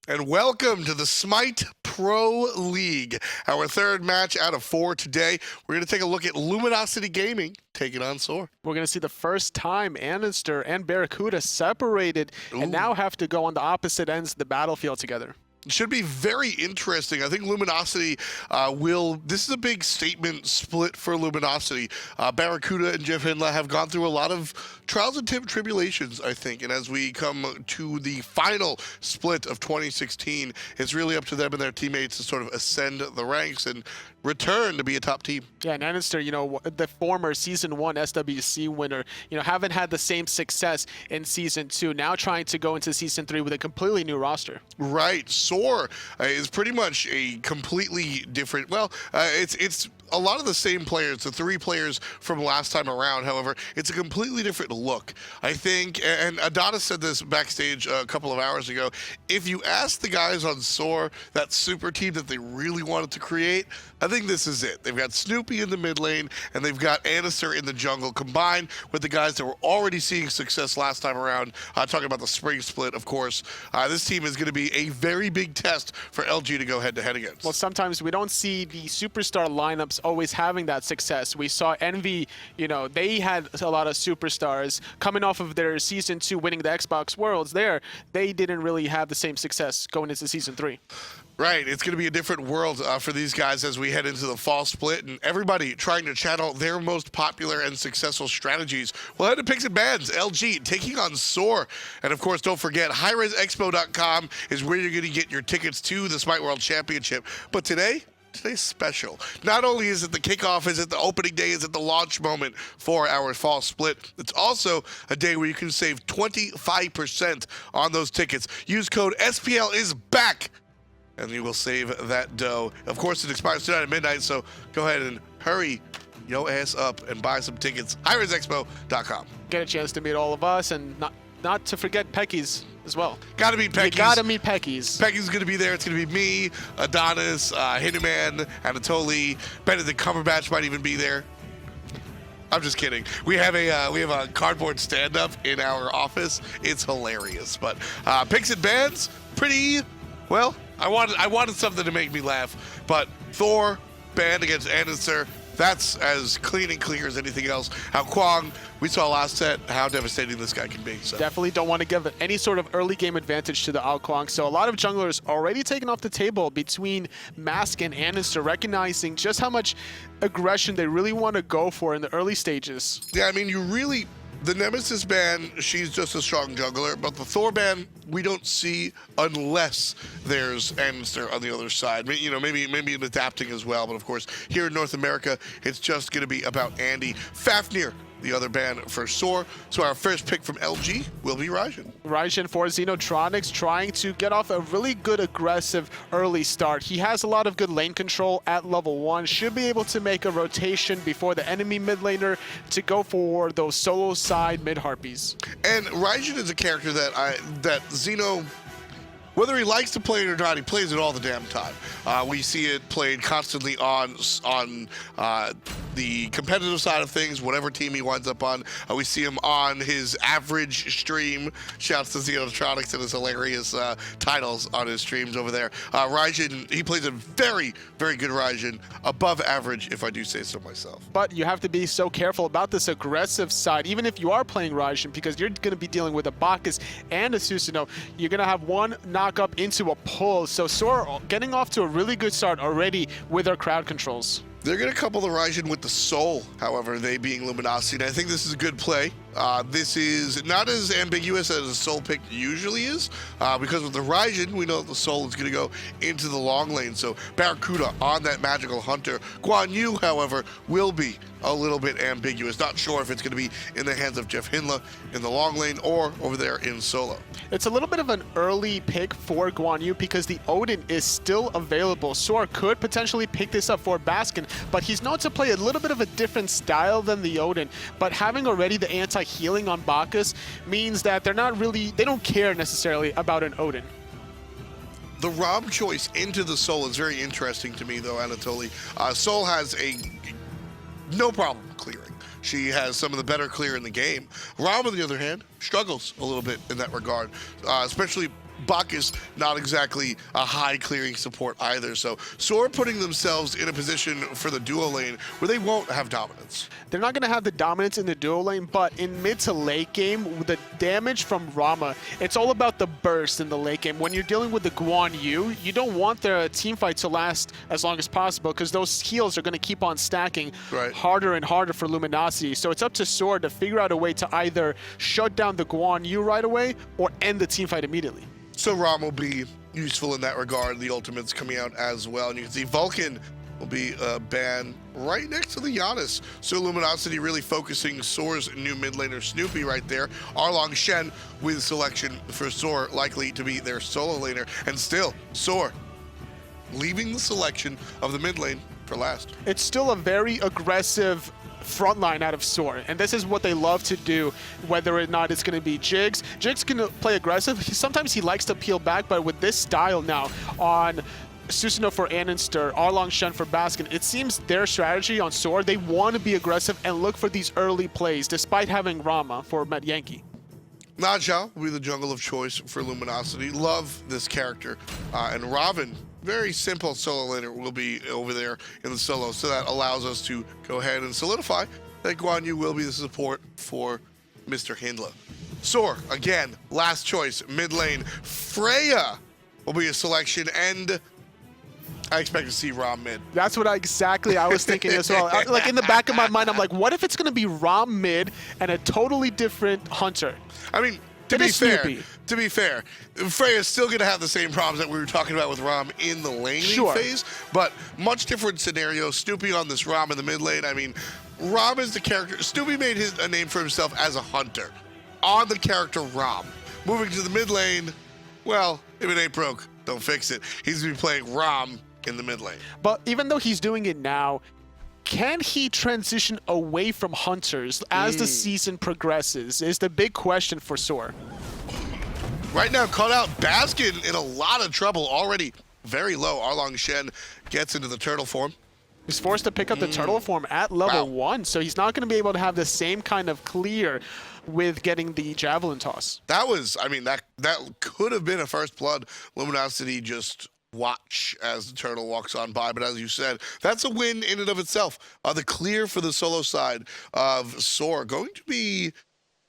And welcome to the Smite Pro League, our third match out of 4 today. We're going to take a look at Luminosity Gaming taking on SoaR. We're going to see the first time andinster and BaRRaCCuDDa separated and now have to go on the opposite ends of the battlefield together. Should be very interesting. I think Luminosity this is a big statement split for Luminosity. BaRRaCCuDDa and JeffHindla have gone through a lot of trials and tribulations, I think. And as we come to the final split of 2016, it's really up to them and their teammates to sort of ascend the ranks and return to be a top team. Yeah, and andinster, the former Season 1 SWC winner, haven't had the same success in Season 2. Now trying to go into Season 3 with a completely new roster. Right. SoaR is pretty much a completely different, it's a lot of the same players, the 3 players from last time around. However, it's a completely different look. I think, and Adonis said this backstage a couple of hours ago, if you ask the guys on SoaR, that super team that they really wanted to create, I think this is it. They've got Snoopy in the mid lane, and they've got andinster in the jungle, combined with the guys that were already seeing success last time around, talking about the spring split, of course. This team is going to be a very big test for LG to go head-to-head against. Well, sometimes we don't see the superstar lineups always having that success. We saw Envy, they had a lot of superstars coming off of their Season 2 winning the Xbox Worlds there. They didn't really have the same success going into Season 3. Right, it's going to be a different world for these guys as we head into the fall split, and everybody trying to channel their most popular and successful strategies. We'll head to Picks and Bans, LG taking on SoaR. And of course, don't forget, hi-rez.expo.com is where you're going to get your tickets to the Smite World Championship. But today's special. Not only is it the kickoff, is it the opening day, is it the launch moment for our fall split, it's also a day where you can save 25% on those tickets. Use code SPL is back, and you will save that dough. Of course, it expires tonight at midnight, so go ahead and hurry your ass up and buy some tickets. hi-rez.expo.com. Get a chance to meet all of us, and not to forget Pecky's as well. Gotta meet Pecky's. You gotta meet Pecky's. Pecky's gonna be there. It's gonna be me, Adonis, Hinduman, Anatoly, Benedict Cumberbatch might even be there. I'm just kidding. We have a cardboard stand-up in our office. It's hilarious. But Picks and Bans, pretty well. I wanted something to make me laugh. But Thor banned against andinster. That's as clean and clear as anything else. How Kwang, we saw last set how devastating this guy can be. So. Definitely don't want to give any sort of early game advantage to the Ao Kwang. So a lot of junglers already taken off the table between Baskin and andinster, recognizing just how much aggression they really want to go for in the early stages. Yeah, I mean, the Nemesis ban, she's just a strong jungler, but the Thor ban, we don't see unless there's andinster on the other side. Maybe in adapting as well, but of course, here in North America, it's just going to be about Andy. Fafnir, the other ban for SoaR. So our first pick from LG will be Raijin. Raijin for XenoTronics, trying to get off a really good aggressive early start. He has a lot of good lane control at level 1. Should be able to make a rotation before the enemy mid laner to go for those solo side mid harpies. And Raijin is a character that Xeno, whether he likes to play it or not, he plays it all the damn time. We see it played constantly on the competitive side of things, whatever team he winds up on. We see him on his average stream. Shouts to XenoTronics and his hilarious titles on his streams over there. Raijin, he plays a very, very good Raijin, above average, if I do say so myself. But you have to be so careful about this aggressive side, even if you are playing Raijin, because you're going to be dealing with a Bacchus and a Susano. You're going to have one knock up into a pull. So SoaR getting off to a really good start already with their crowd controls. They're going to couple the Raijin with the Soul, however, they being Luminosity, and I think this is a good play. This is not as ambiguous as a Soul pick usually is, because with the Raijin, we know that the Soul is going to go into the long lane, so BaRRaCCuDDa on that magical hunter. Guan Yu, however, will be a little bit ambiguous. Not sure if it's going to be in the hands of JeffHindla in the long lane or over there in solo. It's a little bit of an early pick for Guan Yu because the Odin is still available. SoaR could potentially pick this up for Baskin, but he's known to play a little bit of a different style than the Odin. But having already the anti-healing on Bacchus means that they don't care necessarily about an Odin. The Rom choice into the Soul is very interesting to me, though, Anatoly. Soul has no problem clearing. She has some of the better clear in the game. Rom, on the other hand, struggles a little bit in that regard, especially Bacchus, not exactly a high clearing support either. So SoaR putting themselves in a position for the duo lane where they won't have dominance. They're not going to have the dominance in the duo lane, but in mid to late game, the damage from Rama, it's all about the burst in the late game. When you're dealing with the Guan Yu, you don't want the team fight to last as long as possible because those heals are going to keep on stacking harder and harder for Luminosity. So it's up to SoaR to figure out a way to either shut down the Guan Yu right away or end the team fight immediately. So Rama will be useful in that regard. The ultimate's coming out as well. And you can see Vulcan will be banned right next to the Giannis. So Luminosity really focusing SoaR's new mid laner Snoopy right there. Erlang Shen with selection for SoaR, likely to be their solo laner. And still, SoaR leaving the selection of the mid lane for last. It's still a very aggressive front line out of SoaR, and this is what they love to do, whether or not it's going to be Jigz. Jigz can play aggressive. Sometimes he likes to peel back, but with this style now on Susano for andinster, Erlang Shen for Baskin, it seems their strategy on SoaR, they want to be aggressive and look for these early plays, despite having Rama for Metyankey. Ne Zha will be the jungle of choice for Luminosity. Love this character. And Ravana, very simple solo laner, will be over there in the solo. So that allows us to go ahead and solidify that Guan Yu will be the support for Mr. Hindla. SoaR, again, last choice, mid lane. Freya will be a selection, and I expect to see Ram mid. That's what exactly I was thinking as well. Like in the back of my mind, I'm like, what if it's going to be Ram mid and a totally different Hunter? I mean, to be fair, Freya's still going to have the same problems that we were talking about with Ram in the laning phase, but much different scenario. Snoopy on this Ram in the mid lane. I mean, Ram is the character. Snoopy made a name for himself as a hunter on the character Ram. Moving to the mid lane, well, if it ain't broke, don't fix it. He's going to be playing Ram in the mid lane. But even though he's doing it now, can he transition away from hunters as the season progresses is the big question for SoaR. Right now, caught out Baskin in a lot of trouble, already very low. Erlang Shen gets into the turtle form. He's forced to pick up the turtle form at level 1, so he's not going to be able to have the same kind of clear with getting the javelin toss. That was, I mean, that could have been a first blood. Luminosity just watch as the turtle walks on by, but as you said, that's a win in and of itself. The clear for the solo side of SoaR going to be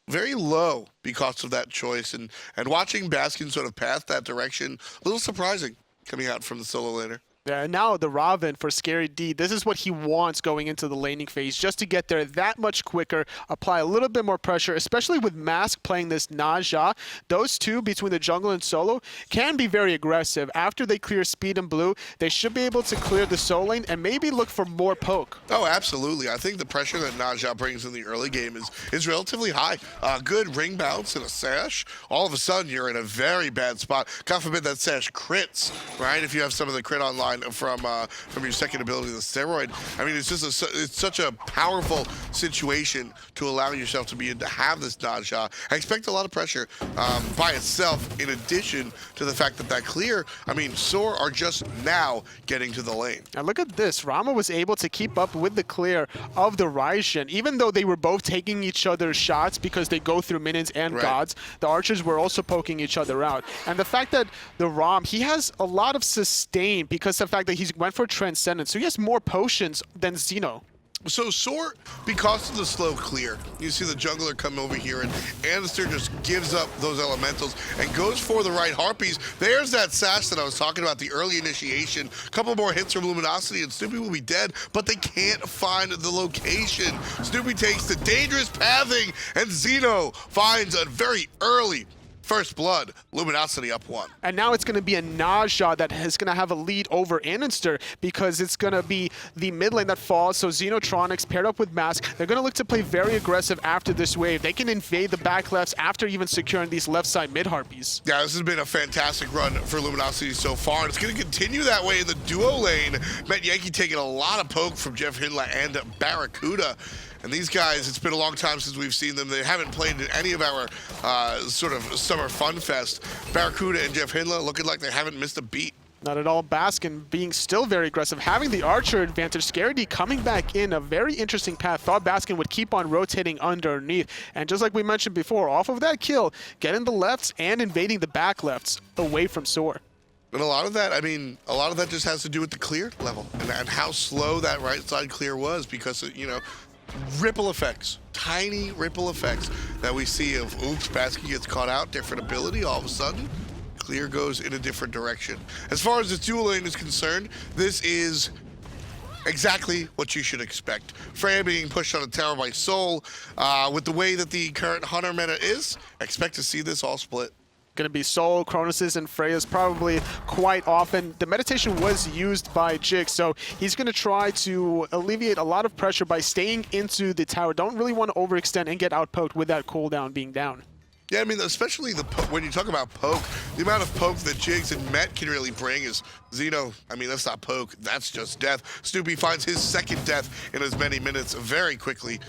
very low because of that choice, and watching Baskin sort of path that direction, a little surprising coming out from the solo laner. Yeah, and now the Ravana for Scary D, this is what he wants going into the laning phase, just to get there that much quicker, apply a little bit more pressure, especially with Mask playing this Ne Zha. Those two, between the jungle and solo, can be very aggressive. After they clear speed and blue, they should be able to clear the solo lane and maybe look for more poke. Oh, absolutely. I think the pressure that Ne Zha brings in the early game is relatively high. Good ring bounce and a sash. All of a sudden, you're in a very bad spot. God forbid that sash crits, right? If you have some of the crit online from your second ability, the steroid. I mean, it's just it's such a powerful situation to allow yourself to be able to have this Ne Zha. I expect a lot of pressure by itself, in addition to the fact that clear. I mean, SoaR are just now getting to the lane. Now look at this. Rama was able to keep up with the clear of the Raijin, even though they were both taking each other's shots because they go through minions and gods. The archers were also poking each other out. And the fact that the Ram, he has a lot of sustain because of the fact that he went for Transcendence, so he has more potions than Xeno. So SoaR, because of the slow clear, you see the jungler come over here, and andinster just gives up those elementals and goes for the right harpies. There's that sash that I was talking about, the early initiation. A couple more hits from Luminosity and Snoopy will be dead, but they can't find the location. Snoopy takes the dangerous pathing, and Xeno finds a very early first blood. Luminosity up 1. And now it's going to be a Ne Zha that is going to have a lead over andinster because it's going to be the mid lane that falls. So XenoTronics paired up with Mask, they're going to look to play very aggressive after this wave. They can invade the back lefts after even securing these left side mid harpies. Yeah, this has been a fantastic run for Luminosity so far, and it's going to continue that way in the duo lane. Metyankey taking a lot of poke from JeffHindla and BaRRaCCuDDa. And these guys, it's been a long time since we've seen them. They haven't played in any of our sort of summer fun fest. BaRRaCCuDDa and JeffHindla looking like they haven't missed a beat. Not at all. Baskin being still very aggressive, having the archer advantage. SoaR coming back in a very interesting path. Thought Baskin would keep on rotating underneath. And just like we mentioned before, off of that kill, getting the lefts and invading the back lefts away from SoaR. And a lot of that, I mean, a lot of that just has to do with the clear level and how slow that right side clear was because, you know, ripple effects, tiny ripple effects that we see of, oops, Baskin gets caught out, different ability, all of a sudden, clear goes in a different direction. As far as the dual lane is concerned, this is exactly what you should expect. Freya being pushed on a tower by SoaR. With the way that the current Hunter meta is, expect to see this all split. Going to be SoaR, Cronus's, and Freya's probably quite often. The meditation was used by Jigz, so he's going to try to alleviate a lot of pressure by staying into the tower. Don't really want to overextend and get outpoked with that cooldown being down. Yeah, I mean, especially when you talk about poke, the amount of poke that Jigz and Met can really bring is Xeno. I mean, that's not poke, that's just death. Snoopy finds his second death in as many minutes very quickly,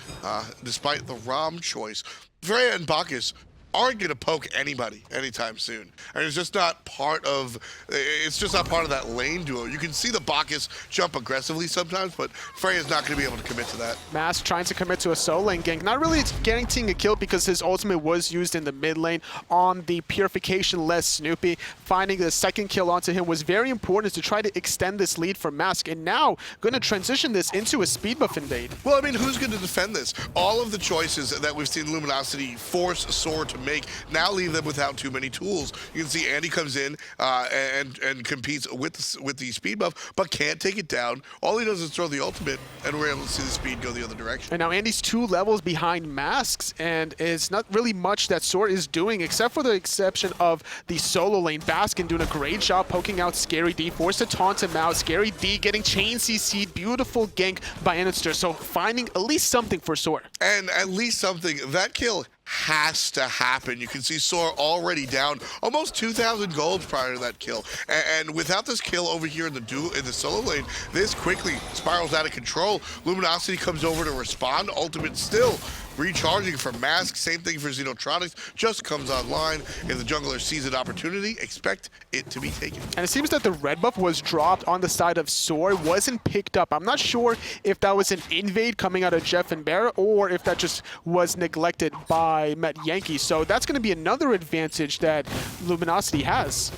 despite the Ram choice. Freya and Bacchus aren't going to poke anybody anytime soon. And it's just not part of that lane duo. You can see the Bacchus jump aggressively sometimes, but Freya's not going to be able to commit to that. Mass trying to commit to a solo lane gank. Not really guaranteeing a kill because his ultimate was used in the mid lane on the purification-less Snoopy. Finding the second kill onto him was very important to try to extend this lead for Mask, and now going to transition this into a speed buff invade. Well, I mean, who's going to defend this? All of the choices that we've seen Luminosity force SoaR to make now leave them without too many tools. You can see Andy comes in and competes with the speed buff, but can't take it down. All he does is throw the ultimate, and we're able to see the speed go the other direction. And now Andy's 2 levels behind Masks, and it's not really much that SoaR is doing, except for the exception of the solo lane. Baskin doing a great job poking out SoaRD, forced to taunt him out. SoaRD getting chain CC'd, beautiful gank by andinster, so finding at least something for SoaR. And at least something. That kill has to happen. You can see SoaR already down almost 2,000 gold prior to that kill. And without this kill over here in the solo lane, this quickly spirals out of control. Luminosity comes over to respond. Ultimate still recharging for Mask. Same thing for XenoTronics. Just comes online. If the jungler sees an opportunity, expect it to be taken. And it seems that the red buff was dropped on the side of SoaR. Wasn't picked up. I'm not sure if that was an invade coming out of Jeff and Bear or if that just was neglected by Metyankey. So that's going to be another advantage that Luminosity has.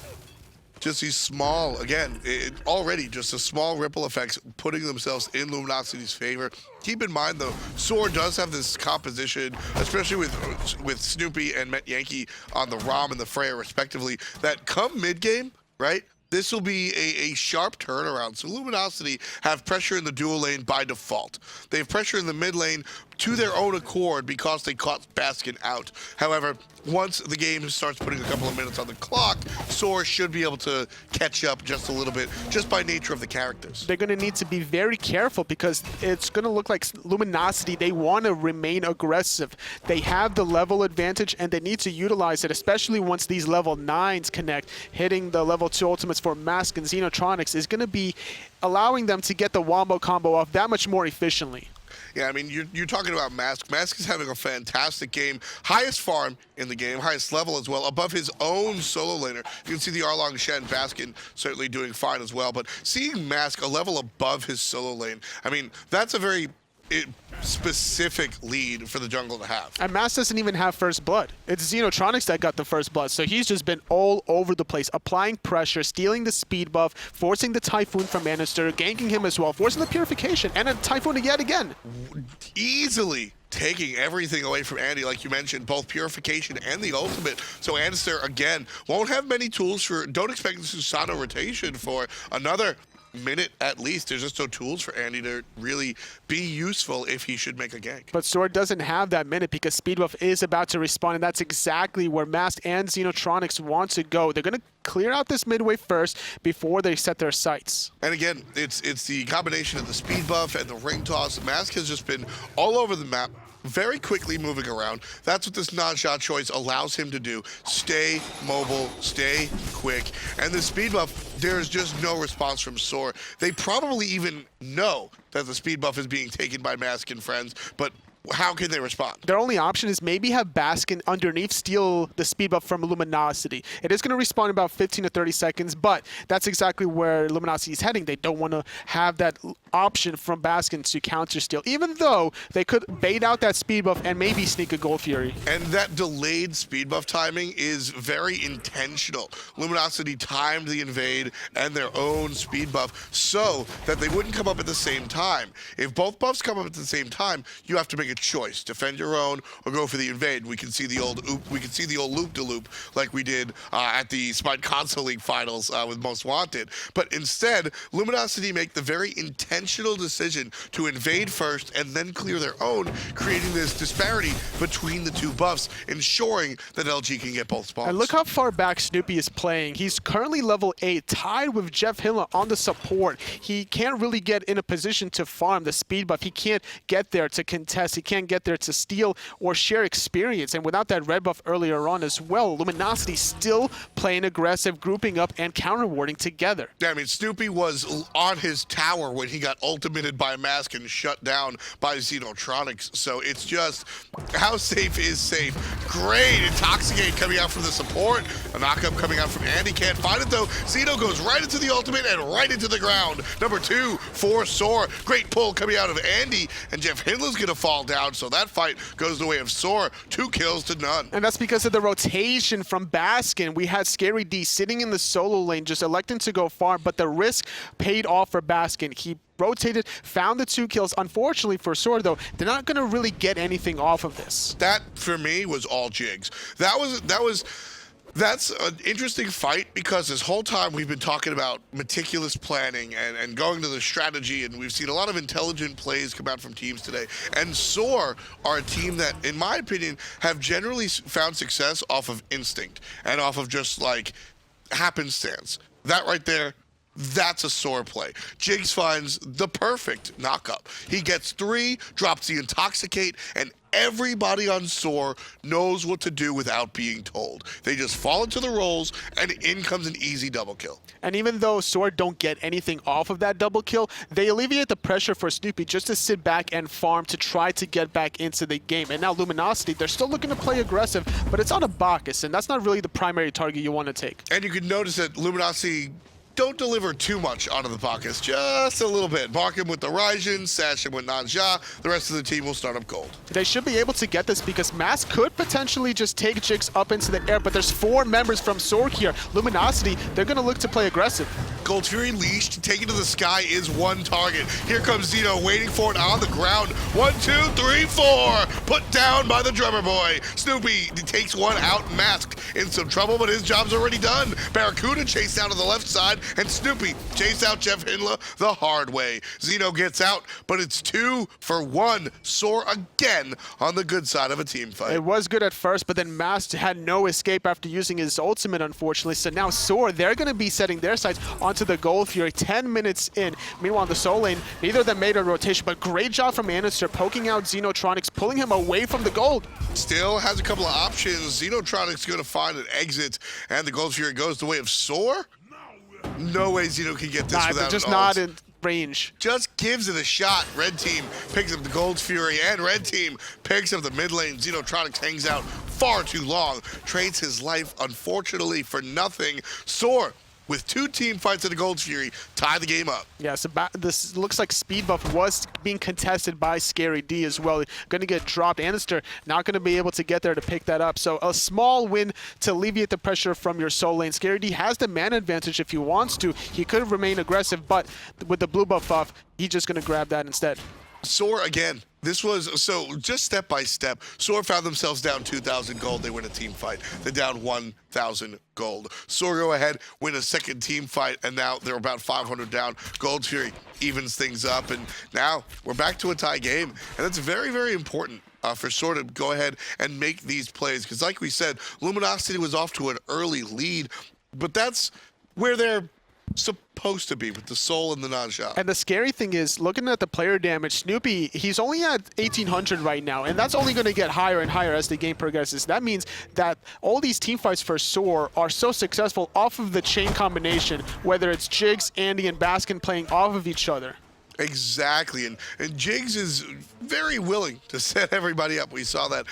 Just these small, again, already just a small ripple effects putting themselves in Luminosity's favor. Keep in mind, though, SoaR does have this composition, especially with Snoopy and Metyankey on the Rama and the Freya, respectively, that come mid-game, right? This will be a sharp turnaround. So Luminosity have pressure in the dual lane by default. They have pressure in the mid lane to their own accord because they caught Baskin out. However, once the game starts putting a couple of minutes on the clock, SoaR should be able to catch up just a little bit, just by nature of the characters. They're going to need to be very careful because it's going to look like Luminosity, they want to remain aggressive. They have the level advantage and they need to utilize it, especially once these level 9s connect. Hitting the level 2 ultimates for Mask and XenoTronics is going to be allowing them to get the wombo combo off that much more efficiently. Yeah, I mean, you're talking about Mask. Mask is having a fantastic game. Highest farm in the game, highest level as well, above his own solo laner. You can see the Erlang, Shen, Baskin certainly doing fine as well. But seeing Mask a level above his solo lane, I mean, that's a very specific lead for the jungle to have. And Mask doesn't even have first blood. It's XenoTronics that got the first blood, so he's just been all over the place, applying pressure, stealing the speed buff, forcing the Typhoon from andinster, ganking him as well, forcing the purification, and a Typhoon yet again. Easily taking everything away from Andy, like you mentioned, both purification and the ultimate. So andinster, again, won't have many tools for, don't expect the Susano rotation for another minute at least. There's just no tools for Andy to really be useful if he should make a gank. But SoaR doesn't have that minute because speed buff is about to respawn, and that's exactly where Mask and XenoTronics want to go. They're going to clear out this midway first before they set their sights. And again, it's the combination of the speed buff and the ring toss. Mask has just been all over the map, very quickly moving around. That's what this non-shot choice allows him to do. Stay mobile, stay quick. And the speed buff, there's just no response from SoaR. They probably even know that the speed buff is being taken by Mask and friends, but how can they respond? Their only option is maybe have Baskin underneath steal the speed buff from Luminosity. It is going to respawn in about 15 to 30 seconds, but that's exactly where Luminosity is heading. They don't want to have that option from Baskin to counter steal, even though they could bait out that speed buff and maybe sneak a Gold Fury. And that delayed speed buff timing is very intentional. Luminosity timed the invade and their own speed buff so that they wouldn't come up at the same time. If both buffs come up at the same time, you have to make a choice: defend your own or go for the invade. We can see the old loop-de-loop like we did at the Smite Console League finals with Most Wanted. But instead, Luminosity make the very intentional decision to invade first and then clear their own, creating this disparity between the two buffs, ensuring that LG can get both spawns. And look how far back Snoopy is playing. He's currently level 8, tied with JeffHindla on the support. He can't really get in a position to farm the speed buff. He can't get there to contest. He can't get there to steal or share experience. And without that red buff earlier on as well, Luminosity still playing aggressive, grouping up and counter-warding together. Yeah, I mean, Snoopy was on his tower when he got ultimated by a mask and shut down by XenoTronics. So it's just, how safe is safe? Great Intoxicate coming out from the support. A knockup coming out from Andy. Can't find it though. Xeno goes right into the ultimate and right into the ground. Number 2 for SoaR. Great pull coming out of Andy, and JeffHindla's gonna fall down. So that fight goes the way of SoaR. 2 kills to none. And that's because of the rotation from Baskin. We had ScaryD sitting in the solo lane, just electing to go far, but the risk paid off for Baskin. He rotated, found the 2 kills. Unfortunately for SoaR, though, they're not going to really get anything off of this. That, for me, was all Jigz. That's an interesting fight because this whole time we've been talking about meticulous planning and going to the strategy, and we've seen a lot of intelligent plays come out from teams today. And SoaR are a team that, in my opinion, have generally found success off of instinct and off of just like happenstance. That right there, that's a SoaR play. Jigz finds the perfect knockup. He gets 3, drops the Intoxicate, and everybody on SoaR knows what to do without being told. They just fall into the roles, and in comes an easy double kill. And even though SoaR don't get anything off of that double kill, they alleviate the pressure for Snoopy just to sit back and farm to try to get back into the game. And now Luminosity, they're still looking to play aggressive, but it's on a Bacchus, and that's not really the primary target you want to take. And you can notice that Luminosity don't deliver too much onto the Bacchus, just a little bit. Bark him with the Raijin, sash him with Nanja. The rest of the team will start up gold. They should be able to get this because Mask could potentially just take Jigz up into the air, but there's 4 members from SoaR here. Luminosity, they're going to look to play aggressive. Gold Fury leashed, taken to the sky is 1 target. Here comes Xeno, waiting for it on the ground. 1, 2, 3, 4. Put down by the drummer boy. Snoopy takes 1 out, masked. In some trouble, but his job's already done. BaRRaCCuDDa chased down to the left side, and Snoopy chased out JeffHindla the hard way. Xeno gets out, but it's 2 for 1. SoaR again on the good side of a team fight. It was good at first, but then Mask had no escape after using his ultimate, unfortunately. So now SoaR, they're going to be setting their sights onto the Gold Fury 10 minutes in. Meanwhile, on the solo lane, neither of them made a rotation, but great job from andinster, poking out XenoTronics, pulling him away from the gold. Still has a couple of options. XenoTronics going to find an exit, and the Gold Fury goes the way of SoaR. No way Xeno can get this without just an not ult. in range. Just gives it a shot. Red team picks up the Gold Fury, and red team picks up the mid lane. XenoTronics hangs out far too long, trades his life, unfortunately, for nothing. SoaR, with 2 team fights in the Gold Fury, tie the game up. Yeah, so this looks like speed buff was being contested by ScaryD as well. Going to get dropped. andinster not going to be able to get there to pick that up. So a small win to alleviate the pressure from your solo lane. ScaryD has the mana advantage if he wants to. He could remain aggressive, but with the blue buff off, he's just going to grab that instead. SoaR again. This was, so just step by step, SoaR found themselves down 2,000 gold. They win a team fight. They're down 1,000 gold. SoaR go ahead, win a second team fight, and now they're about 500 down. Gold Fury evens things up, and now we're back to a tie game. And that's very, very important for SoaR to go ahead and make these plays. Because like we said, Luminosity was off to an early lead, but that's where they're supposed to be, with the soul and the non-shot. And the scary thing is, looking at the player damage, Snoopy, he's only at 1,800 right now, and that's only going to get higher and higher as the game progresses. That means that all these team fights for SoaR are so successful off of the chain combination, whether it's Jigz, Andy, and Baskin playing off of each other. Exactly, and Jigz is very willing to set everybody up. We saw that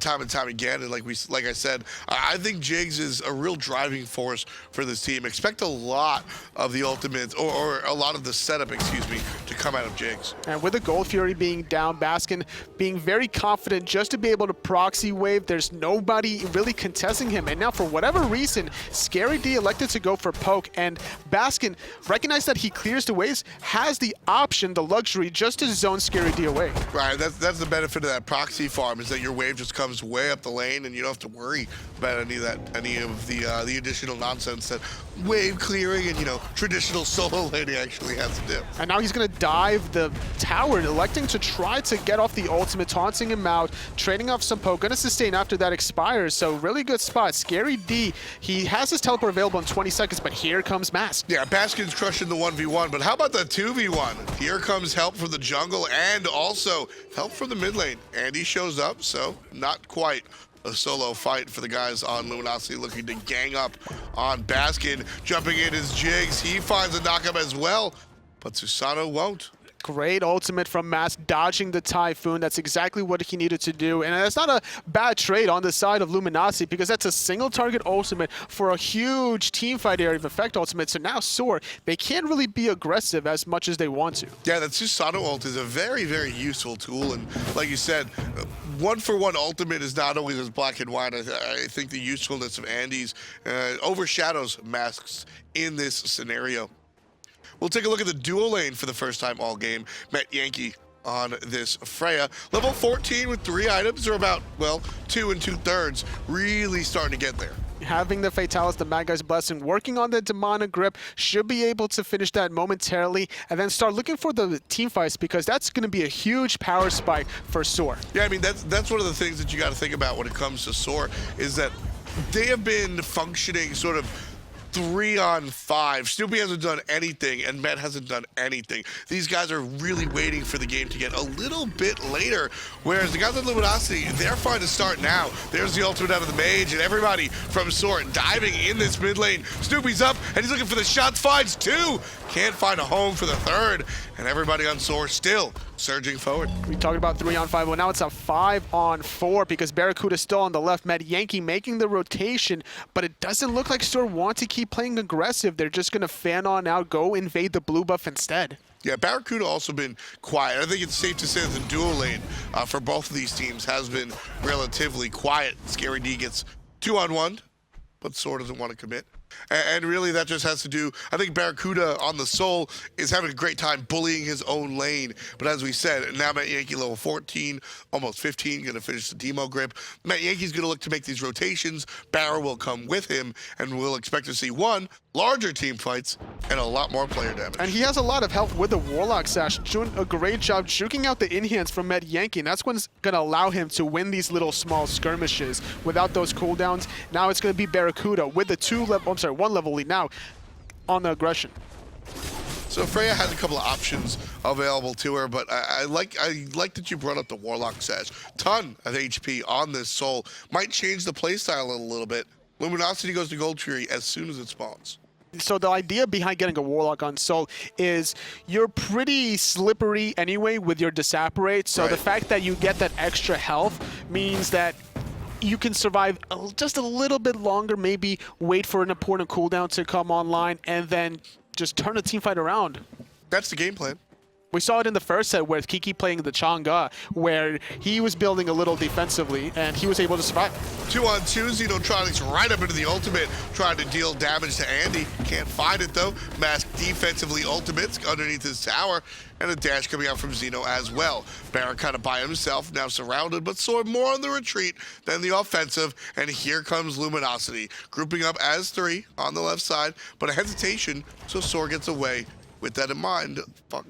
time and time again, and like I said, I think Jigz is a real driving force for this team. Expect a lot of the ultimates, or a lot of the setup, excuse me, to come out of Jigz. And with the Gold Fury being down, Baskin being very confident just to be able to proxy wave. There's nobody really contesting him, and now for whatever reason, SoaR elected to go for poke, and Baskin recognized that he clears the waves, has the option, the luxury, just to zone SoaR away. Right, that's the benefit of that proxy farm, is that your wave just comes way up the lane, and you don't have to worry about any of the additional nonsense that wave clearing and traditional solo laning actually has to do. And now he's gonna dive the tower, electing to try to get off the ultimate, taunting him out, trading off some poke, gonna sustain after that expires. So really good spot. SoaR, he has his teleport available in 20 seconds, but here comes Mask. Yeah, Baskin's crushing the 1v1, but how about the 2v1? Here comes help from the jungle and also help from the mid lane. Andy shows up, so not quite a solo fight for the guys on Luminosity, looking to gang up on Baskin. Jumping in is Jigz. He finds a knockup as well, but Susano won't. Great ultimate from Mask, dodging the Typhoon. That's exactly what he needed to do. And it's not a bad trade on the side of Luminosity, because that's a single target ultimate for a huge teamfight area of effect ultimate. So now SoaR, they can't really be aggressive as much as they want to. Yeah, that Susano ult is a very, very useful tool. And like you said, one-for-one ultimate is not always as black and white. I think the usefulness of Andy's overshadows Mask's in this scenario. We'll take a look at the duo lane for the first time all game. Metyankey on this Freya. Level 14 with 3 items, or about, well, 2 2/3. Really starting to get there. Having the Fatalis, the Mad Guy's Blessing, working on the Demonic Grip, should be able to finish that momentarily, and then start looking for the team fights, because that's going to be a huge power spike for SoaR. Yeah, I mean, that's one of the things that you got to think about when it comes to SoaR, is that they have been functioning sort of 3-on-5. Snoopy hasn't done anything, and Met hasn't done anything. These guys are really waiting for the game to get a little bit later, whereas the guys on Luminosity, they're fine to start now. There's the ultimate out of the mage, and everybody from SoaR diving in this mid lane. Snoopy's up, and he's looking for the shots, finds 2. Can't find a home for the 3rd, and everybody on SoaR still surging forward. We talked about 3-on-5, well now it's a 5-on-4, because BaRRaCCuDDa is still on the left. Metyankey making the rotation, but it doesn't look like SoaR want to keep playing aggressive. They're just going to fan on out, go invade the blue buff instead. Yeah, BaRRaCCuDDa also been quiet. I think it's safe to say that the duo lane for both of these teams has been relatively quiet. SoaR gets 2-on-1, but SoaR doesn't want to commit. And really, that just has to do, I think BaRRaCCuDDa on the Soul is having a great time bullying his own lane. But as we said, now Metyankey level 14, almost 15, going to finish the demo grip. Metyanky's going to look to make these rotations. BaRRa will come with him, and we'll expect to see larger team fights and a lot more player damage. And he has a lot of help with the Warlock Sash, doing a great job juking out the in-hands from Metyankey, and that's what's going to allow him to win these little small skirmishes without those cooldowns. Now it's going to be BaRRaCCuDDa with the 1 level lead now on the aggression. So Freya has a couple of options available to her, but I like that you brought up the Warlock Sash. Ton of HP on this Soul. Might change the playstyle a little bit. Luminosity goes to Gold Fury as soon as it spawns. So the idea behind getting a Warlock on Soul is you're pretty slippery anyway with your Disapparate, so the fact that you get that extra health means that you can survive just a little bit longer, maybe wait for an important cooldown to come online, and then just turn the teamfight around. That's the game plan. We saw it in the first set with Kiki playing the Chang'e, where he was building a little defensively, and he was able to survive. 2-on-2, XenoTronics right up into the ultimate, trying to deal damage to Andy. Can't find it though. Mask defensively ultimates underneath his tower, and a dash coming out from Xeno as well. BaRRa kind of by himself, now surrounded, but SoaR more on the retreat than the offensive, and here comes Luminosity, grouping up as 3 on the left side, but a hesitation, so SoaR gets away. With that in mind,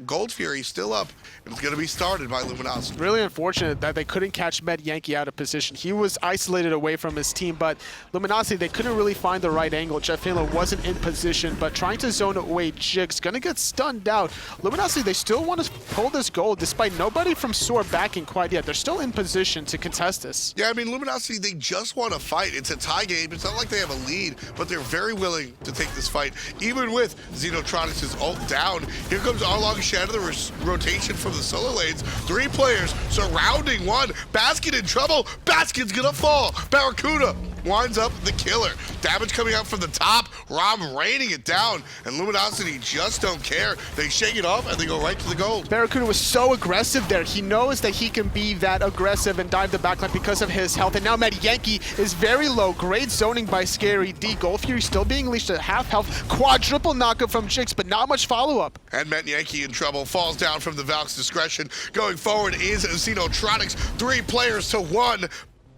Gold Fury still up, and it's going to be started by Luminosity. Really unfortunate that they couldn't catch Metyankey out of position. He was isolated away from his team, but Luminosity, they couldn't really find the right angle. JeffHindla wasn't in position, but trying to zone away Jigz, going to get stunned out. Luminosity, they still want to pull this gold, despite nobody from SoaR backing quite yet. They're still in position to contest this. Yeah, I mean, Luminosity, they just want to fight. It's a tie game. It's not like they have a lead, but they're very willing to take this fight, even with XenoTronics' ult down. down. Here comes Erlang Shen, the rotation from the solo lanes. 3 players surrounding one. Baskin in trouble. Baskin's gonna fall. BaRRaCCuDDa winds up the killer. Damage coming out from the top. Ram raining it down, and Luminosity just don't care. They shake it off and they go right to the gold. BaRRaCCuDDa was so aggressive there. He knows that he can be that aggressive and dive the backline because of his health. And now Metyankey is very low. Great zoning by ScaryD. Gold Fury still being unleashed at half health. Quadruple knockup from Jigz, but not much follow-up. And Metyankey in trouble, falls down from the Valk's discretion. Going forward is XenoTronics. 3 players to 1.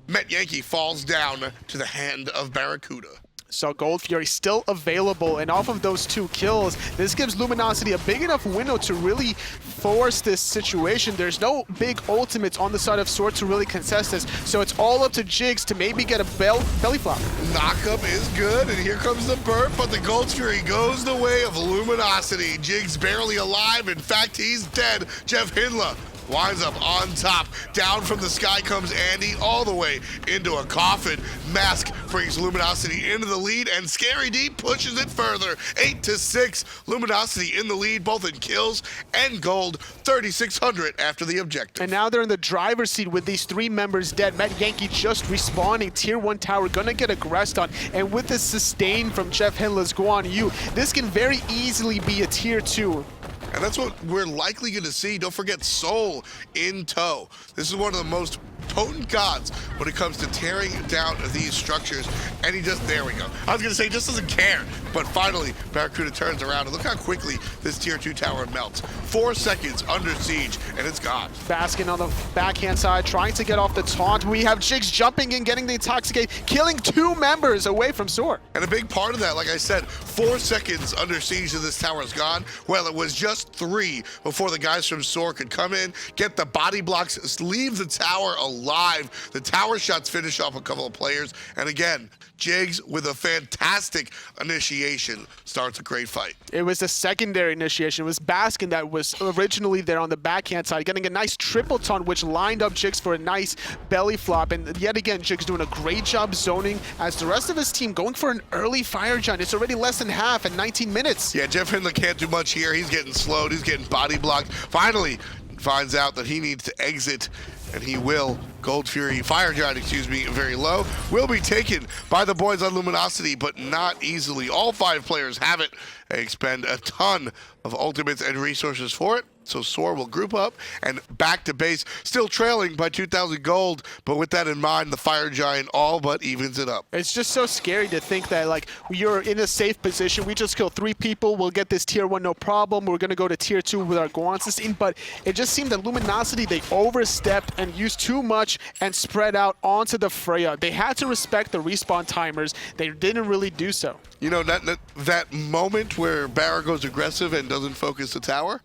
Metyankey falls down to the hand of BaRRaCCuDDa. So Gold Fury still available, and off of those 2 kills, this gives Luminosity a big enough window to really force this situation. There's no big ultimates on the side of SoaR to really contest this, so it's all up to Jigz to maybe get a belly flop. Knockup is good, and here comes the burp, but the Gold Fury goes the way of Luminosity. Jigz barely alive. In fact, he's dead. JeffHindla winds up on top. Down from the sky comes Andy all the way into a coffin. Mask brings Luminosity into the lead, and ScaryD pushes it further. 8-6. Luminosity in the lead, both in kills and gold. 3,600 after the objective. And now they're in the driver's seat with these 3 members dead. Metyankey just respawning. Tier 1 tower gonna get aggressed on. And with the sustain from JeffHindla's Guan Yu, this can very easily be a tier 2. And that's what we're likely going to see. Don't forget SoaR in tow. This is one of the most potent gods when it comes to tearing down these structures. And he just, there we go. I was going to say, just doesn't care. But finally, BaRRaCCuDDa turns around, and look how quickly this tier 2 tower melts. 4 seconds under siege, and it's gone. Baskin on the backhand side, trying to get off the taunt. We have Jigz jumping in, getting the intoxicate, killing 2 members away from SoaR. And a big part of that, like I said, 4 seconds under siege and this tower is gone. Well, it was just 3 before the guys from SoaR could come in, get the body blocks, leave the tower alive. The tower shots finish off a couple of players. And again, Jigz with a fantastic initiation starts a great fight. It was the secondary initiation. It was Baskin that was originally there on the backhand side, getting a nice triple taunt, which lined up Jigz for a nice belly flop. And yet again, Jigz doing a great job zoning as the rest of his team going for an early fire giant. It's already less than half at 19 minutes. Yeah, JeffHindla can't do much here. He's getting slowed. He's getting body blocked. Finally, finds out that he needs to exit, and he will. Gold Fury, Fire Giant, excuse me, very low, will be taken by the boys on Luminosity, but not easily. All 5 players have it. They expend a ton of ultimates and resources for it. So SoaR will group up and back to base, still trailing by 2,000 gold. But with that in mind, the Fire Giant all but evens it up. It's just so scary to think that, like, you're in a safe position. We just kill 3 people. We'll get this tier 1 no problem. We're going to go to tier 2 with our Guan sustain. But it just seemed that Luminosity, they overstepped and used too much and spread out onto the Freya. They had to respect the respawn timers. They didn't really do so. You know, that moment where BaRRa goes aggressive and doesn't focus the tower?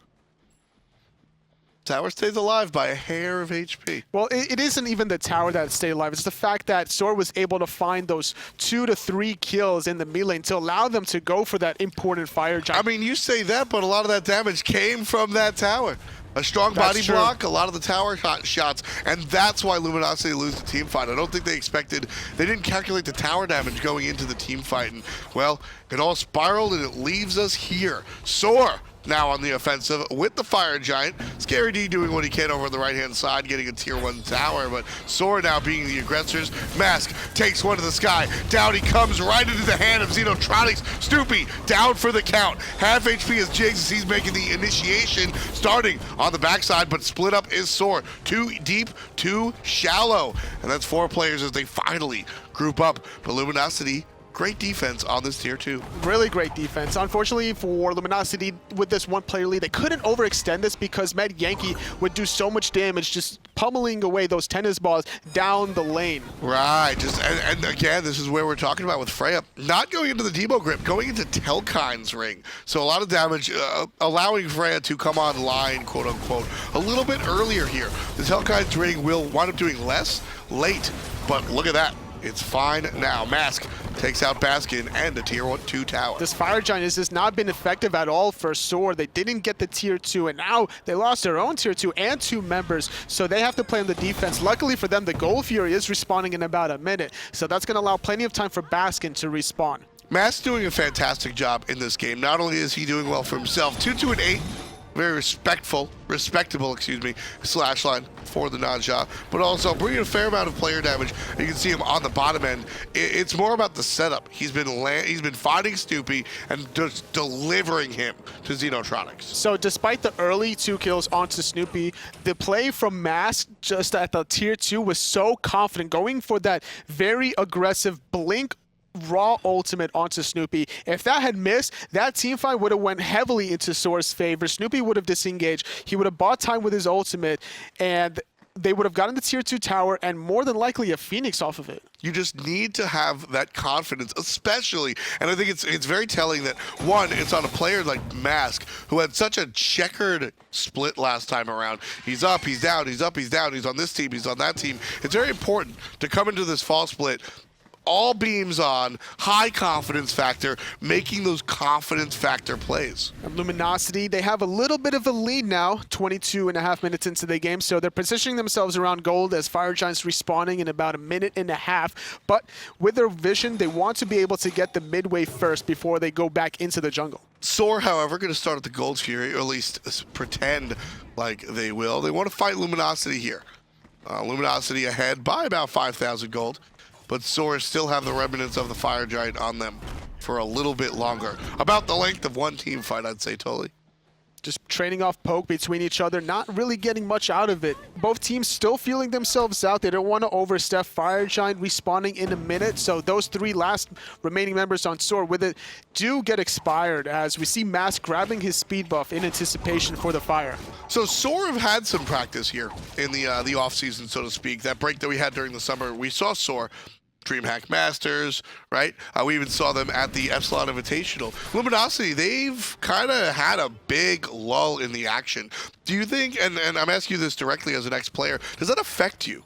Tower stays alive by a hair of HP. Well, it isn't even the tower that stayed alive. It's the fact that SoaR was able to find those 2 to 3 kills in the mid lane to allow them to go for that important fire giant. I mean, you say that, but a lot of that damage came from that tower. A strong body block, a lot of the tower shots, and that's why Luminosity lose the team fight. I don't think they expected, they didn't calculate the tower damage going into the team fight, and, well, it all spiraled, and it leaves us here. SoaR now on the offensive with the Fire Giant. ScaryD doing what he can over on the right-hand side, getting a tier 1 tower, but SoaR now being the aggressors. Mask takes one to the sky. Down he comes right into the hand of XenoTronics. Snoopy down for the count. Half HP is Jigz as he's making the initiation, starting on the backside, but split up is SoaR. 2 deep, 2 shallow. And that's 4 players as they finally group up. But Luminosity, great defense on this tier 2. Really great defense. Unfortunately for Luminosity, with this 1 player lead, they couldn't overextend this because Metyankey would do so much damage just pummeling away those tennis balls down the lane. Right, and again, this is where we're talking about with Freya, not going into the Demo grip, going into Telkine's ring. So a lot of damage, allowing Freya to come online, quote unquote, a little bit earlier here. The Telkine's ring will wind up doing less late, but look at that. It's fine now. Mask takes out Baskin and the tier 2 tower. This Fire Giant has just not been effective at all for SoaR. They didn't get the tier 2, and now they lost their own tier 2 and 2 members, so they have to play on the defense. Luckily for them, the Gold Fury is respawning in about a minute, so that's going to allow plenty of time for Baskin to respawn. Matt's doing a fantastic job in this game. Not only is he doing well for himself, 2-2-8, very respectable, excuse me, slash line for the non-shot, but also bringing a fair amount of player damage. You can see him on the bottom end. It's more about the setup. He's been finding Snoopy and just delivering him to XenoTronics. So despite the early 2 kills onto Snoopy, the play from Mask just at the tier 2 was so confident, going for that very aggressive blink raw ultimate onto Snoopy. If that had missed, that team fight would have went heavily into SoaR's favor. Snoopy would have disengaged. He would have bought time with his ultimate, and they would have gotten the tier 2 tower and more than likely a Phoenix off of it. You just need to have that confidence, especially, and I think it's very telling that, one, it's on a player like Mask, who had such a checkered split last time around. He's up, he's down, he's up, he's down, he's on this team, he's on that team. It's very important to come into this fall split all beams on, high confidence factor, making those confidence factor plays. And Luminosity, they have a little bit of a lead now, 22.5 minutes into the game, so they're positioning themselves around gold as Fire Giants respawning in about 1.5 minutes. But with their vision, they want to be able to get the midway first before they go back into the jungle. SoaR, however, going to start at the Gold Fury, or at least pretend like they will. They want to fight Luminosity here. Luminosity ahead by about 5,000 gold. But SoaR still have the remnants of the Fire Giant on them for a little bit longer. About the length of one team fight, I'd say, totally. Just trading off poke between each other, not really getting much out of it. Both teams still feeling themselves out. They don't want to overstep. Fire Giant respawning in a minute, so those 3 last remaining members on SoaR with it do get expired as we see Mask grabbing his speed buff in anticipation for the fire. So SoaR have had some practice here in the off-season, so to speak. That break that we had during the summer, we saw SoaR DreamHack Masters, right? We even saw them at the Epsilon Invitational. Luminosity, they've kind of had a big lull in the action. Do you think, and I'm asking you this directly as an ex-player, does that affect you?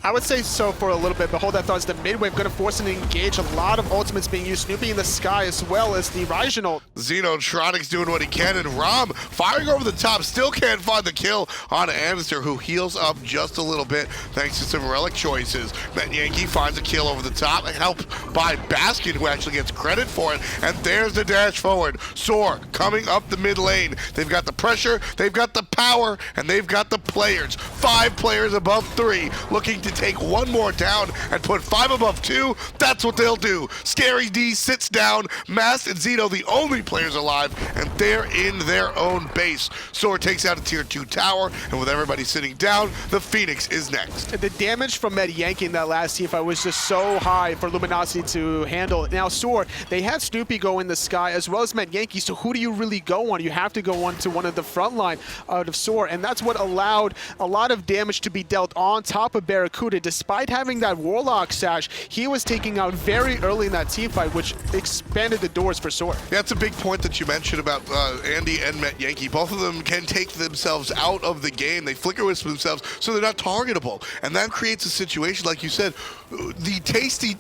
I would say so for a little bit, but hold that thought. Is the mid-wave going to force him to engage? A lot of ultimates being used. Snoopy in the sky as well as the Raijin ult. XenoTronics doing what he can, and Rama firing over the top. Still can't find the kill on andinster, who heals up just a little bit thanks to some relic choices. Metyankey finds a kill over the top, helped by Baskin, who actually gets credit for it. And there's the dash forward. SoaR coming up the mid lane. They've got the pressure, they've got the power, and they've got the players. 5 players above 3, looking to take one more down and put 5 above 2. That's what they'll do. Scary D sits down. Mask and Xeno, the only players alive, and they're in their own base. SoaR takes out a tier 2 tower, and with everybody sitting down, the Phoenix is next. The damage from Metyankey in that last team fight was just so high for Luminosity to handle. Now SoaR, they had Snoopy go in the sky as well as Metyankey, so who do you really go on? You have to go on to one of the front line out of SoaR, and that's what allowed a lot of damage to be dealt on top of BaRRaCCuDDa. Despite having that Warlock sash, he was taking out very early in that team fight, which expanded the doors for SoaR. Yeah, that's a big point that you mentioned about Andy and Metyankey. Both of them can take themselves out of the game. They flicker wisp themselves, so they're not targetable. And that creates a situation, like you said, the tasty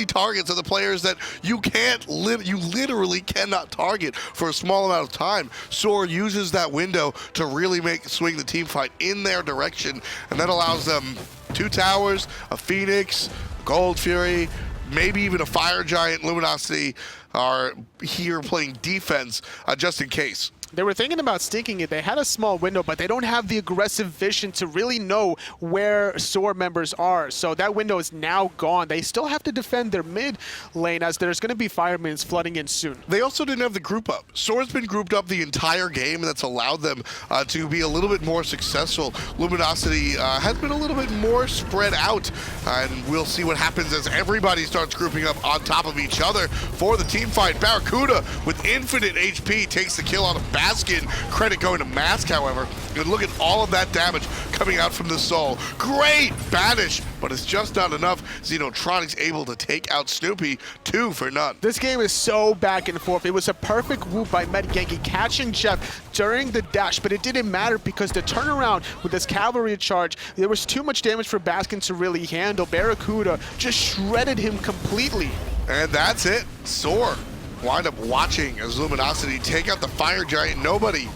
targets are the players that you literally cannot target for a small amount of time. SoaR uses that window to really swing the team fight in their direction, and that allows them 2 towers, a Phoenix, Gold Fury, maybe even a Fire Giant. Luminosity are here playing defense just in case. They were thinking about stinking it. They had a small window, but they don't have the aggressive vision to really know where SoaR members are. So that window is now gone. They still have to defend their mid lane as there's going to be firemen flooding in soon. They also didn't have the group up. SoaR's been grouped up the entire game, and that's allowed them to be a little bit more successful. Luminosity has been a little bit more spread out, and we'll see what happens as everybody starts grouping up on top of each other for the team fight. BaRRaCCuDDa with infinite HP takes the kill on a Baskin. Credit going to Mask, however. And look at all of that damage coming out from the soul. Great banish, but it's just not enough. XenoTronics able to take out Snoopy 2 for none. This game is so back and forth. It was a perfect whoop by Metyankey catching Jeff during the dash, but it didn't matter because the turnaround with this cavalry charge, there was too much damage for Baskin to really handle. BaRRaCCuDDa just shredded him completely. And that's it. SoaR wind up watching as Luminosity take out the Fire Giant. Nobody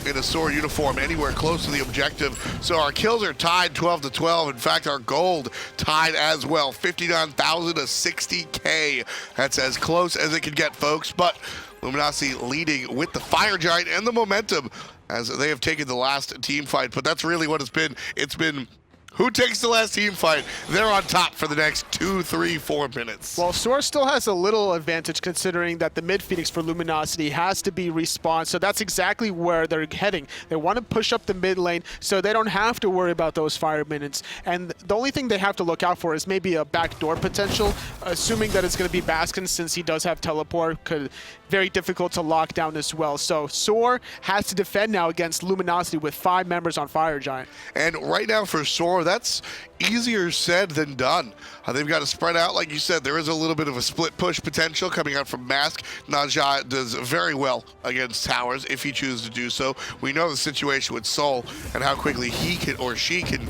in a SoaR uniform anywhere close to the objective. So our kills are tied 12 to 12. In fact, our gold tied as well, 59,000 to 60K. That's as close as it could get, folks. But Luminosity leading with the Fire Giant and the momentum as they have taken the last team fight. But that's really what it's been. It's been who takes the last team fight. They're on top for the next 2, 3, 4 minutes. Well, SoaR still has a little advantage considering that the mid Phoenix for Luminosity has to be respawned, so that's exactly where they're heading. They want to push up the mid lane so they don't have to worry about those fire minutes. And the only thing they have to look out for is maybe a backdoor potential, assuming that it's going to be Baskin since he does have teleport. Could very difficult to lock down as well. So SoaR has to defend now against Luminosity with 5 members on Fire Giant. And right now for SoaR, that's easier said than done. They've got to spread out. Like you said, there is a little bit of a split push potential coming out from Mask. Najah does very well against towers if he chooses to do so. We know the situation with Soul and how quickly he can or she can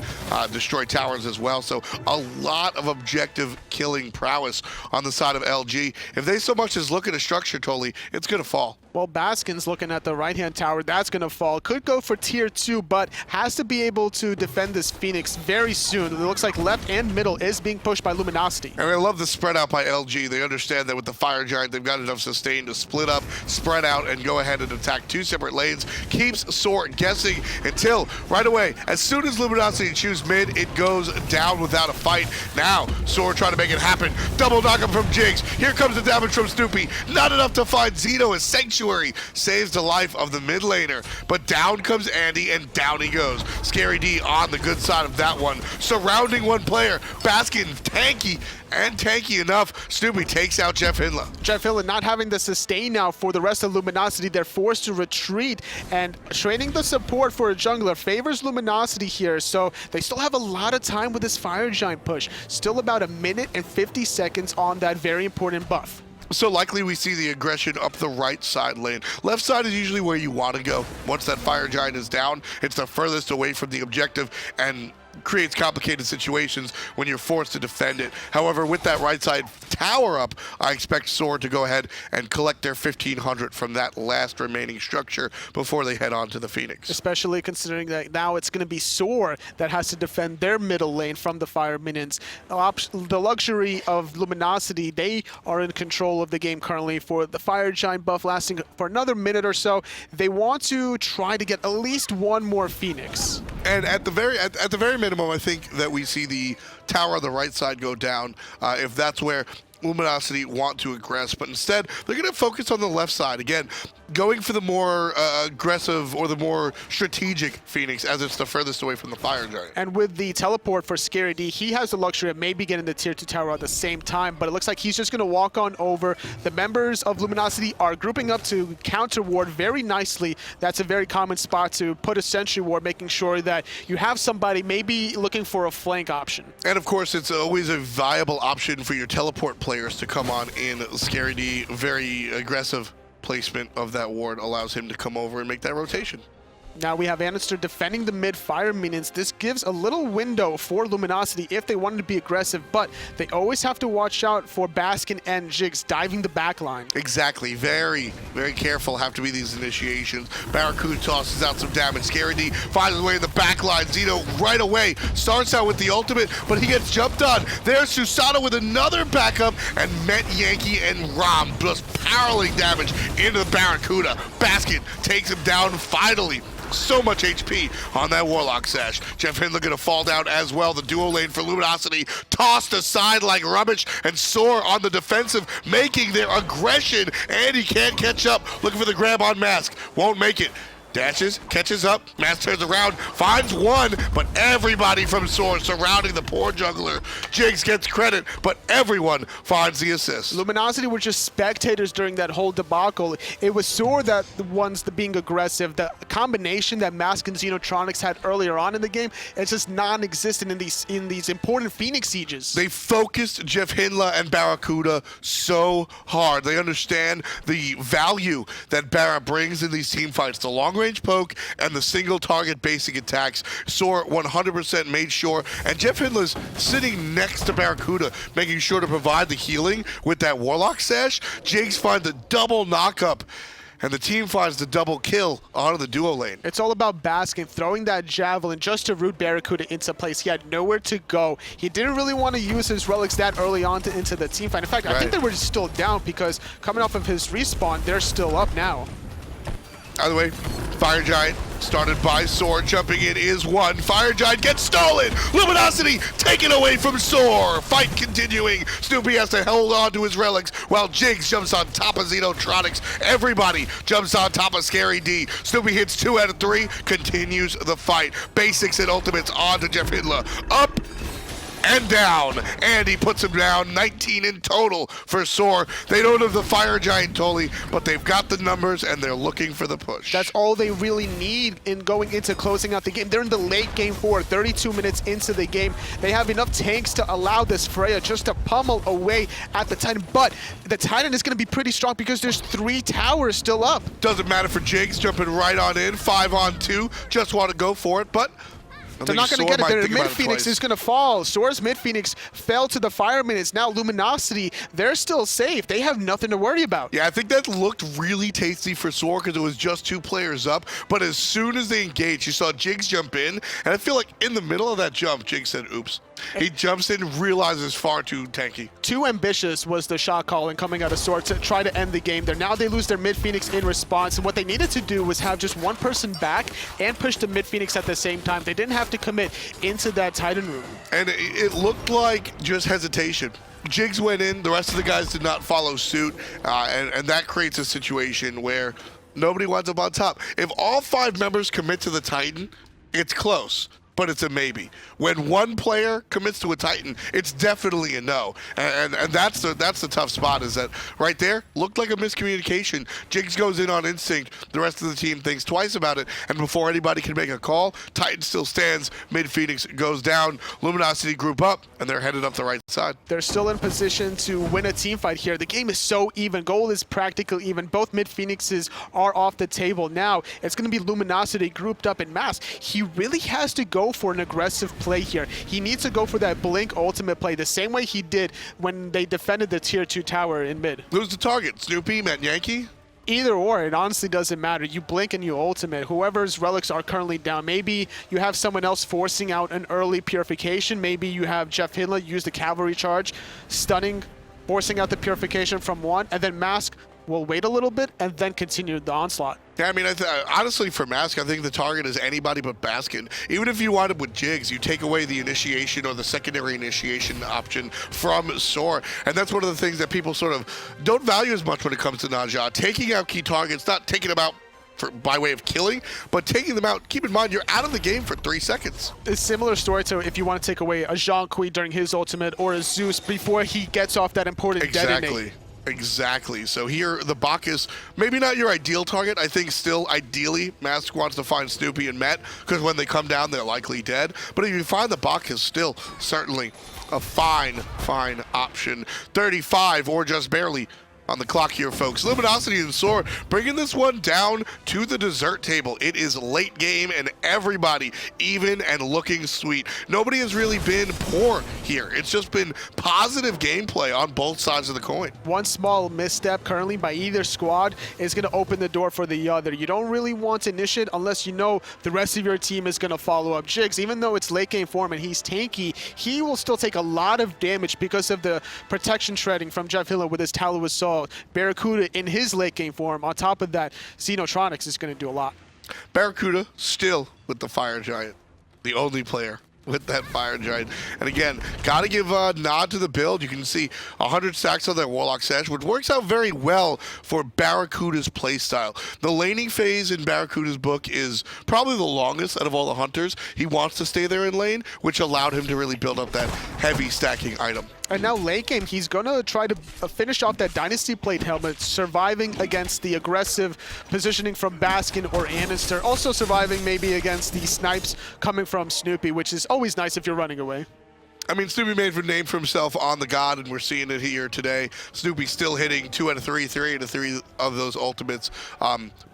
destroy towers as well. So a lot of objective killing prowess on the side of LG. If they so much as look at a structure totally, it's going to fall. Well, Baskin's looking at the right-hand tower. That's going to fall. Could go for tier 2, but has to be able to defend this Phoenix very soon. It looks like left and middle is being pushed by Luminosity. And I love the spread out by LG. They understand that with the Fire Giant, they've got enough sustain to split up, spread out, and go ahead and attack 2 separate lanes. Keeps SoaR guessing until right away, as soon as Luminosity choose mid, it goes down without a fight. Now, SoaR trying to make it happen. Double knock up from Jigz. Here comes the damage from Snoopy. Not enough to find Xeno as Sanctuary saves the life of the mid laner, but down comes Andy and down he goes. Scary D on the good side of that one. Surrounding one player, Baskin tanky enough. Snoopy takes out JeffHindla. JeffHindla not having the sustain now for the rest of Luminosity. They're forced to retreat, and training the support for a jungler favors Luminosity here, so they still have a lot of time with this Fire Giant push. Still about 1 minute and 50 seconds on that very important buff. So likely we see the aggression up the right side lane. Left side is usually where you want to go. Once that Fire Giant is down, it's the furthest away from the objective and creates complicated situations when you're forced to defend it. However, with that right side tower up, I expect SoaR to go ahead and collect their 1,500 from that last remaining structure before they head on to the Phoenix. Especially considering that now it's going to be SoaR that has to defend their middle lane from the fire minions. The luxury of Luminosity, they are in control of the game currently for the Fire Giant buff lasting for another minute or so. They want to try to get at least 1 more Phoenix. And at the very minimum, I think that we see the tower on the right side go down if that's where Luminosity want to aggress, but instead they're going to focus on the left side again, going for the more aggressive or the more strategic Phoenix, as it's the furthest away from the Fire Giant. And with the teleport for Scary D, he has the luxury of maybe getting the tier 2 tower at the same time, but it looks like he's just going to walk on over. The members of Luminosity are grouping up to counter ward very nicely. That's a very common spot to put a sentry ward, making sure that you have somebody maybe looking for a flank option. And of course, it's always a viable option for your teleport players to come on in. Scary D, very aggressive placement of that ward allows him to come over and make that rotation. Now we have andinster defending the mid-fire minions. This gives a little window for Luminosity if they wanted to be aggressive, but they always have to watch out for Baskin and Jigz diving the backline. Exactly. Very, very careful have to be these initiations. BaRRaCCuDDa tosses out some damage. Scary D finds his way in the backline. Xeno right away starts out with the ultimate, but he gets jumped on. There's Susano with another backup, and Metyankey and Rama just powering damage into the BaRRaCCuDDa. Baskin takes him down finally. So much HP on that Warlock Sash. JeffHindla gonna fall down as well. The duo lane for Luminosity tossed aside like rubbish, and SoaR on the defensive, making their aggression, and he can't catch up. Looking for the grab on Mask. Won't make it. Dashes, catches up, Mask turns around, finds one, but everybody from SoaR surrounding the poor jungler. Jigz gets credit, but everyone finds the assist. Luminosity were just spectators during that whole debacle. It was SoaR that the ones being aggressive. The combination that Mask and XenoTronics had earlier on in the game, it's just non-existent in these important Phoenix sieges. They focused JeffHindla and BaRRaCCuDDa so hard. They understand the value that Barra brings in these team fights. The long-range poke and the single target basic attacks. SoaR 100% made sure, and JeffHindla's sitting next to BaRRaCCuDDa, making sure to provide the healing with that Warlock Sash. Jigz finds the double knock-up, and the team finds the double kill onto the duo lane. It's all about Baskin throwing that javelin just to root BaRRaCCuDDa into place. He had nowhere to go. He didn't really want to use his relics that early on into the team fight. In fact, I think they were still down because coming off of his respawn, they're still up now. Either way, Fire Giant started by SoaR. Jumping in is one. Fire Giant gets stolen. Luminosity taken away from SoaR. Fight continuing. Snoopy has to hold on to his relics while Jigz jumps on top of XenoTronics. Everybody jumps on top of Scary D. Snoopy hits 2 out of 3. Continues the fight. Basics and ultimates on to JeffHindla. Up and down, and he puts him down. 19 in total for SoaR. They don't have the Fire Giant totally, but they've got the numbers and they're looking for the push. That's all they really need in going into closing out the game. They're in the late game 4, 32 minutes into the game. They have enough tanks to allow this Freya just to pummel away at the Titan, but the Titan is going to be pretty strong because there's 3 towers still up. Doesn't matter for Jigz, jumping right on in, 5 on 2, just want to go for it, but they're not going to get it. Their mid-Phoenix is going to fall. SoaR's mid-Phoenix fell to the Fireman. It's now Luminosity. They're still safe. They have nothing to worry about. Yeah, I think that looked really tasty for SoaR because it was just 2 players up. But as soon as they engaged, you saw Jigz jump in. And I feel like in the middle of that jump, Jigz said, oops. He jumps in, realizes far too tanky. Too ambitious was the shot calling coming out of SoaR to try to end the game there. Now they lose their mid-Phoenix in response, and what they needed to do was have just one person back and push the mid-Phoenix at the same time. They didn't have to commit into that Titan room. And it looked like just hesitation. Jigz went in, the rest of the guys did not follow suit, and that creates a situation where nobody winds up on top. If all 5 members commit to the Titan, it's close, but it's a maybe. When one player commits to a Titan, it's definitely a no. And that's the tough spot, is that right there looked like a miscommunication. Jigz goes in on instinct. The rest of the team thinks twice about it, and before anybody can make a call, Titan still stands. Mid-Phoenix goes down. Luminosity group up, and they're headed up the right side. They're still in position to win a team fight here. The game is so even. Goal is practically even. Both mid-Phoenixes are off the table. Now it's going to be Luminosity grouped up in mass. He really has to go for an aggressive play here. He needs to go for that blink ultimate play the same way he did when they defended the tier 2 tower in mid. Who's the target? Snoopy, Metyankey? Either or, it honestly doesn't matter. You blink and you ultimate. Whoever's relics are currently down. Maybe you have someone else forcing out an early purification. Maybe you have JeffHindla use the cavalry charge, stunning, forcing out the purification from one, and then Mask will wait a little bit and then continue the onslaught. Yeah, I mean, honestly, for Mask, I think the target is anybody but Baskin. Even if you wind up with Jigz, you take away the initiation or the secondary initiation option from SoaR. And that's one of the things that people sort of don't value as much when it comes to Naja. Taking out key targets, not taking them out by way of killing, but taking them out. Keep in mind, you're out of the game for 3 seconds. It's a similar story to if you want to take away a Jean-Kui during his ultimate or a Zeus before he gets off that important detonate. Exactly. So here, the Bacchus, maybe not your ideal target. I think still, ideally, Mask wants to find Snoopy and Met, because when they come down, they're likely dead. But if you find the Bacchus, still, certainly a fine option. 35, or just barely, on the clock here, folks. Luminosity and SoaR bringing this one down to the dessert table. It is late game, and everybody even and looking sweet. Nobody has really been poor here. It's just been positive gameplay on both sides of the coin. One small misstep currently by either squad is going to open the door for the other. You don't really want to initiate unless you know the rest of your team is going to follow up. Jigz, even though it's late game form and he's tanky, he will still take a lot of damage because of the protection shredding from JeffHindla with his Talon Assault. BaRRaCCuDDa in his late game form. On top of that, XenoTronics is going to do a lot. BaRRaCCuDDa still with the Fire Giant, the only player with that Fire Giant. And again, got to give a nod to the build. You can see 100 stacks on that Warlock Sash, which works out very well for BaRRaCCuDDa's playstyle. The laning phase in BaRRaCCuDDa's book is probably the longest out of all the hunters. He wants to stay there in lane, which allowed him to really build up that heavy stacking item. And now late game, he's going to try to finish off that Dynasty Plate helmet, surviving against the aggressive positioning from Baskin or andinster, also surviving maybe against the snipes coming from Snoopy, which is always nice if you're running away. I mean, Snoopy made a name for himself on the God, and we're seeing it here today. Snoopy still hitting 2 out of 3, 3 out of 3 of those ultimates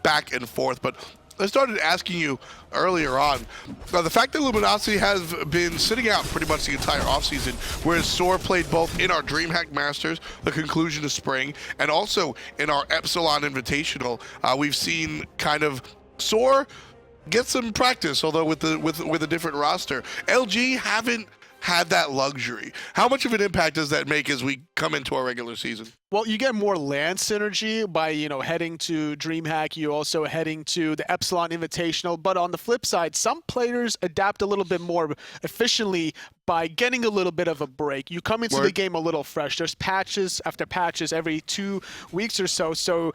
back and forth, but I started asking you earlier on, the fact that Luminosity has been sitting out pretty much the entire offseason, whereas SoaR played both in our DreamHack Masters, the conclusion of spring, and also in our Epsilon Invitational, we've seen kind of SoaR get some practice, although with a different roster. LG haven't had that luxury. How much of an impact does that make as we come into our regular season? Well, you get more LAN synergy by, heading to DreamHack. You also heading to the Epsilon Invitational. But on the flip side, some players adapt a little bit more efficiently by getting a little bit of a break. You come into the game a little fresh. There's patches after patches every 2 weeks or so. So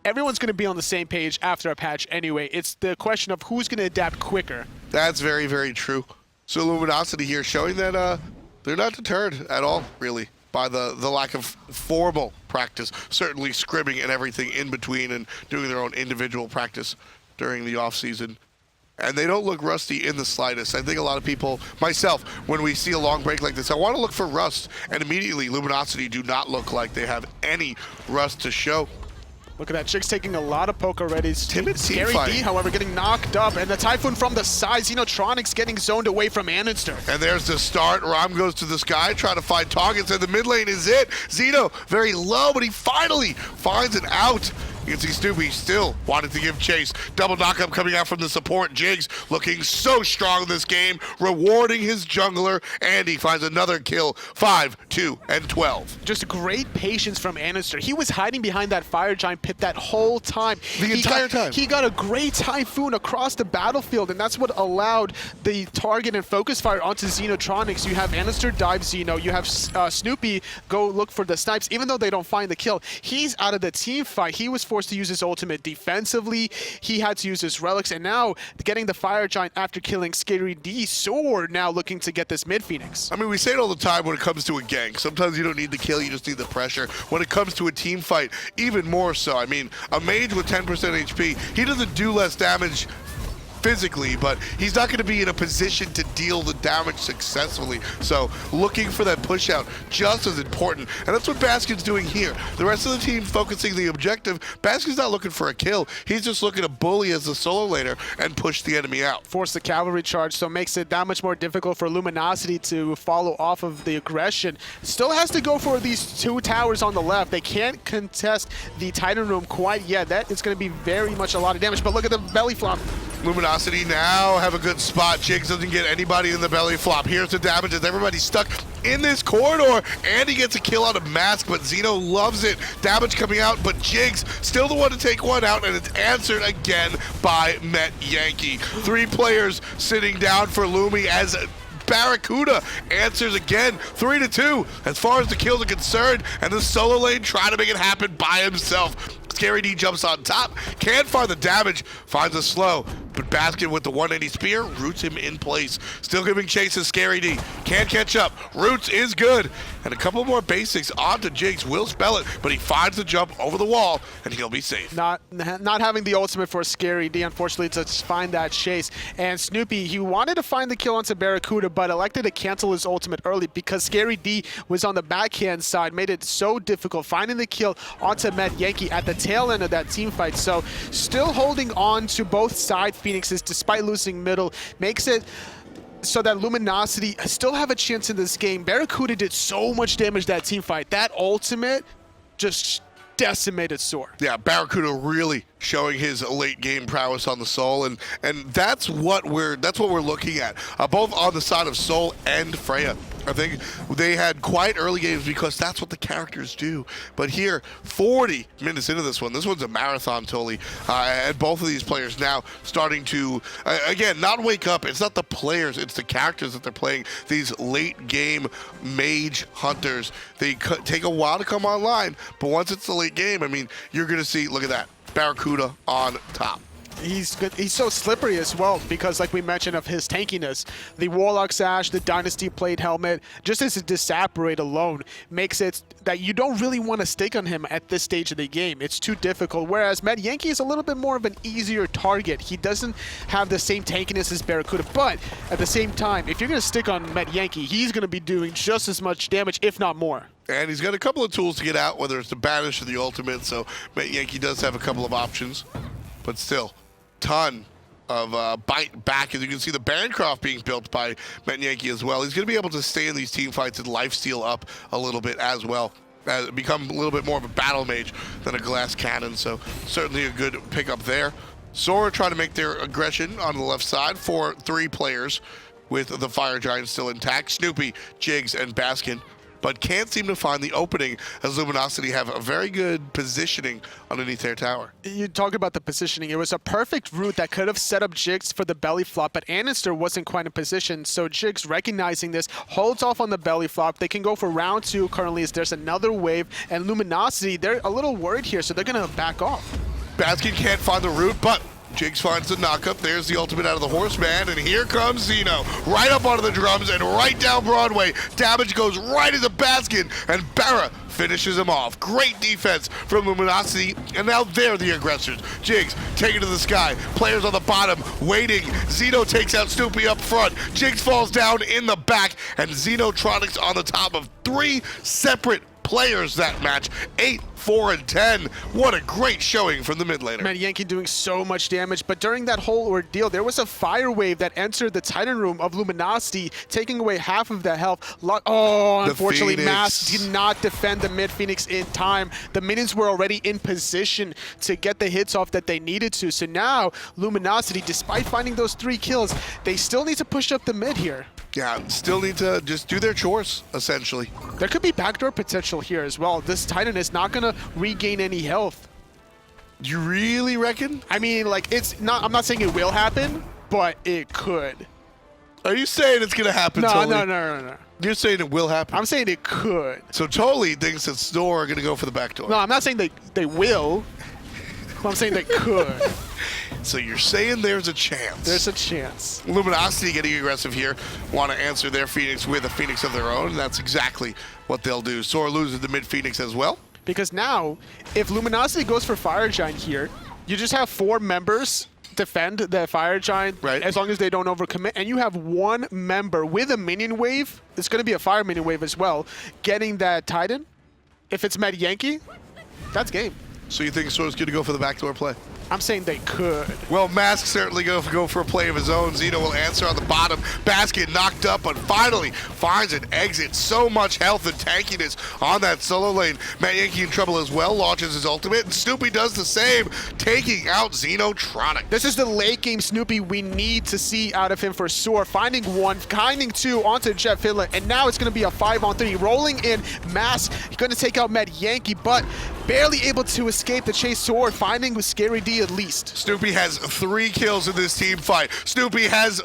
everyone's going to be on the same page after a patch anyway. It's the question of who's going to adapt quicker. That's very, very true. So Luminosity here showing that they're not deterred at all, really, by the lack of formal practice. Certainly scrimming and everything in between and doing their own individual practice during the off-season. And they don't look rusty in the slightest. I think a lot of people, myself, when we see a long break like this, I want to look for rust. And immediately, Luminosity do not look like they have any rust to show. Look at that. Jigz taking a lot of poke already. Timid Scary D, however, getting knocked up. And the Typhoon from the side. XenoTronics getting zoned away from andinster. And there's the start. Ram goes to the sky, trying to find targets. And the mid lane is it. Xeno very low, but he finally finds it out. You can see Snoopy still wanted to give chase. Double knockup coming out from the support. Jigz looking so strong this game, rewarding his jungler, and he finds another kill. 5, 2, and 12. Just great patience from andinster. He was hiding behind that fire giant pit that whole time. The entire time. He got a great Typhoon across the battlefield, and that's what allowed the target and focus fire onto XenoTronics. You have andinster dive Xeno. You have Snoopy go look for the snipes, even though they don't find the kill. He's out of the team fight. He was forced to use his ultimate defensively. He had to use his relics, and now getting the fire giant after killing Scary D. SoaR now looking to get this mid Phoenix. I mean, we say it all the time when it comes to a gank. Sometimes you don't need the kill, you just need the pressure. When it comes to a team fight, even more so. I mean, a mage with 10% HP, he doesn't do less damage physically, but he's not going to be in a position to deal the damage successfully. So looking for that push out just as important, and that's what Baskin's doing here. The rest of the team focusing the objective. Baskin's not looking for a kill. He's just looking to bully as a solo laner and push the enemy out. Force the cavalry charge, so makes it that much more difficult for Luminosity to follow off of the aggression. Still has to go for these 2 towers on the left. They can't contest the Titan room quite yet. That is going to be very much a lot of damage, but look at the belly flop. Luminosity now have a good spot. Jigz doesn't get anybody in the belly flop. Here's the damage as everybody's stuck in this corridor. And he gets a kill out of Mask, but Xeno loves it. Damage coming out, but Jigz still the one to take one out, and it's answered again by Metyankey. 3 players sitting down for Lumi as BaRRaCCuDDa answers again, 3-2 as far as the kills are concerned, and the solo lane trying to make it happen by himself. Scary D jumps on top, can't find the damage, finds a slow, but Baskin with the 180 spear roots him in place. Still giving chase to Scary D, can't catch up, roots is good, and a couple more basics onto Jigz, will spell it, but he finds the jump over the wall, and he'll be safe. Not having the ultimate for Scary D, unfortunately, to find that chase. And Snoopy, he wanted to find the kill onto BaRRaCCuDDa, but elected to cancel his ultimate early because Scary D was on the backhand side, made it so difficult finding the kill onto Metyankey at the tail end of that team fight. So still holding on to both side Phoenixes despite losing middle makes it so that Luminosity still have a chance in this game. BaRRaCCuDDa did so much damage that team fight. That ultimate just decimated SoaR. Yeah, BaRRaCCuDDa really showing his late game prowess on the Soul, and that's what we're looking at, both on the side of Soul and Freya. I think they had quite early games because that's what the characters do. But here, 40 minutes into this one's a marathon, totally. And both of these players now starting to, again, not wake up. It's not the players, it's the characters that they're playing. These late game mage hunters, they take a while to come online, but once it's the late game, I mean, you're going to see, look at that, BaRRaCCuDDa on top. He's good. He's so slippery as well because, like we mentioned, of his tankiness. The Warlock Sash, the Dynasty Plate Helmet, just as a Disapparate alone makes it that you don't really want to stick on him at this stage of the game. It's too difficult. Whereas Metyankey is a little bit more of an easier target. He doesn't have the same tankiness as BaRRaCCuDDa, but at the same time, if you're going to stick on Metyankey, he's going to be doing just as much damage, if not more. And he's got a couple of tools to get out, whether it's the Banish or the Ultimate, so Metyankey does have a couple of options, but still. ton of bite back. As you can see, the Bancroft being built by Metyankey as well. He's going to be able to stay in these team fights and lifesteal up a little bit as well. Become a little bit more of a battle mage than a glass cannon, so certainly a good pickup there. SoaR trying to make their aggression on the left side for 3 players with the Fire Giant still intact. Snoopy, Jigz, and Baskin, but can't seem to find the opening as Luminosity have a very good positioning underneath their tower. You talk about the positioning. It was a perfect route that could have set up Jigz for the belly flop, but andinster wasn't quite in position, so Jigz, recognizing this, holds off on the belly flop. They can go for round 2 currently as there's another wave, and Luminosity, they're a little worried here, so they're going to back off. Baskin can't find the route, but Jigz finds the knockup. There's the ultimate out of the horseman, and here comes Xeno. Right up onto the drums and right down Broadway. Damage goes right into Baskin, and BaRRa finishes him off. Great defense from Luminosity, and now they're the aggressors. Jigz taking to the sky. Players on the bottom waiting. Xeno takes out Snoopy up front. Jigz falls down in the back, and XenoTronics on the top of 3 separate players that match. 8, 4, and 10. What a great showing from the mid laner. Metyankey doing so much damage, but during that whole ordeal, there was a fire wave that entered the Titan room of Luminosity, taking away half of that health. Unfortunately, Mask did not defend the mid Phoenix in time. The minions were already in position to get the hits off that they needed to. So now, Luminosity, despite finding those 3 kills, they still need to push up the mid here. Yeah, still need to just do their chores, essentially. There could be backdoor potential here as well. This Titan is not going to regain any health. You really reckon? I mean, like, it's not. I'm not saying it will happen, but it could. Are you saying it's going to happen, No, Totally? no. You're saying it will happen? I'm saying it could. So Totally thinks that SoaR are going to go for the back door. No, I'm not saying they will. I'm saying they could. So you're saying there's a chance. There's a chance. Luminosity getting aggressive here. Want to answer their Phoenix with a Phoenix of their own. And that's exactly what they'll do. SoaR loses the mid Phoenix as well. Because now, if Luminosity goes for Fire Giant here, you just have 4 members defend the Fire Giant, right, as long as they don't overcommit, and you have 1 member with a minion wave, it's going to be a fire minion wave as well, getting that Titan. If it's Metyankey, that's game. So you think SoaR's going to go for the backdoor play? I'm saying they could. Well, Mask certainly go for a play of his own. Xeno will answer on the bottom. Baskin knocked up, but finally finds an exit. So much health and tankiness on that solo lane. Metyankey in trouble as well, launches his ultimate, and Snoopy does the same, taking out XenoTronics. This is the late game Snoopy we need to see out of him for SoaR. Finding 1, kinding 2 onto JeffHindla, and now it's going to be a 5-on-3. Rolling in, Mask going to take out Metyankey, but barely able to escape the chase. SoaR finding with Scary D at least. Snoopy has 3 kills in this team fight. Snoopy has...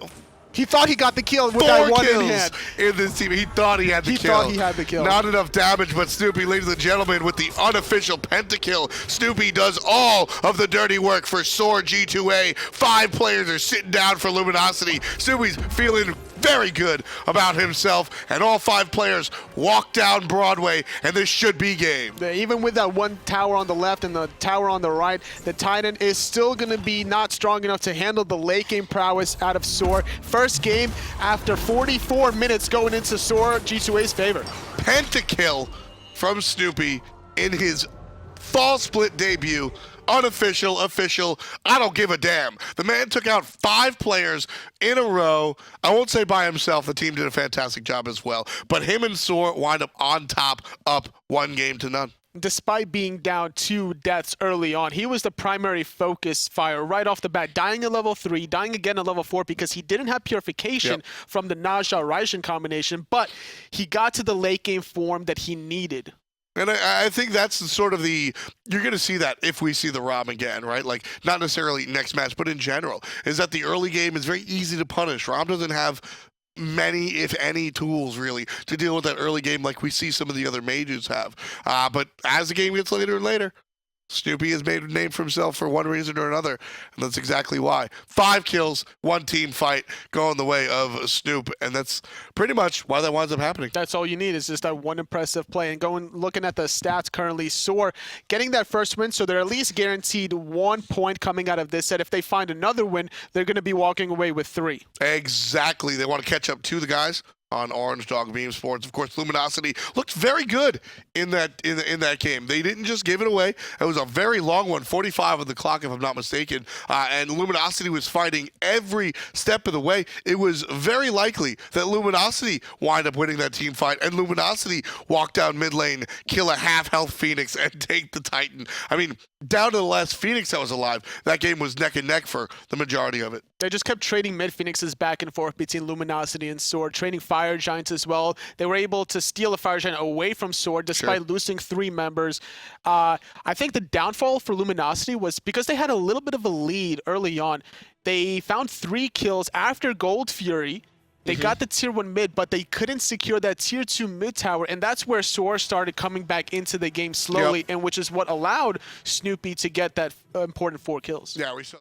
He thought he got the kill with 4 that 1 kills in hand. in this team. He thought he had the kill. He thought he had the kill. Not enough damage, but Snoopy, ladies and gentlemen, with the unofficial pentakill. Snoopy does all of the dirty work for SoaR G2A. 5 players are sitting down for Luminosity. Snoopy's feeling very good about himself, and all 5 players walk down Broadway, and this should be game. Even with that 1 tower on the left and the tower on the right, the Titan is still going to be not strong enough to handle the late game prowess out of SoaR. First game after 44 minutes going into SoaR G2A's favor. Pentakill from Snoopy in his fall split debut. Unofficial, official, I don't give a damn. The man took out 5 players in a row. I won't say by himself. The team did a fantastic job as well. But him and SoaR wind up on top, up 1-0 Despite being down 2 deaths early on, he was the primary focus fire right off the bat, dying at level 3, dying again at level 4 because he didn't have purification from the Naja Raijin combination, but he got to the late game form that he needed. And I think that's sort of the, you're going to see that if we see the Rama again, right? Like, not necessarily next match, but in general, is that the early game is very easy to punish. Ram doesn't have many, if any, tools, really, to deal with that early game like we see some of the other mages have. But as the game gets later and later, Snoopy has made a name for himself for one reason or another, and that's exactly why. 5 kills, 1 team fight going the way of Snoop, and that's pretty much why that winds up happening. That's all you need is just that 1 impressive play. And looking at the stats currently, SoaR getting that first win, so they're at least guaranteed 1 point coming out of this set. If they find another win, they're going to be walking away with 3. Exactly. They want to catch up to the guys on Orange Dog Beam Sports. Of course, Luminosity looked very good in that game. They didn't just give it away. It was a very long one, 45 on the clock, if I'm not mistaken. And Luminosity was fighting every step of the way. It was very likely that Luminosity wind up winning that team fight, and Luminosity walk down mid lane, kill a half-health Phoenix, and take the Titan. I mean, down to the last Phoenix that was alive, that game was neck and neck for the majority of it. They just kept trading mid Phoenixes back and forth between Luminosity and SoaR, trading Fire Giants as well. They were able to steal a Fire Giant away from SoaR despite losing 3 members. I think the downfall for Luminosity was because they had a little bit of a lead early on. They found 3 kills after Gold Fury. They got the tier 1 mid, but they couldn't secure that tier 2 mid tower, and that's where SoaR started coming back into the game slowly, and which is what allowed Snoopy to get that important 4 kills. Yeah, we saw.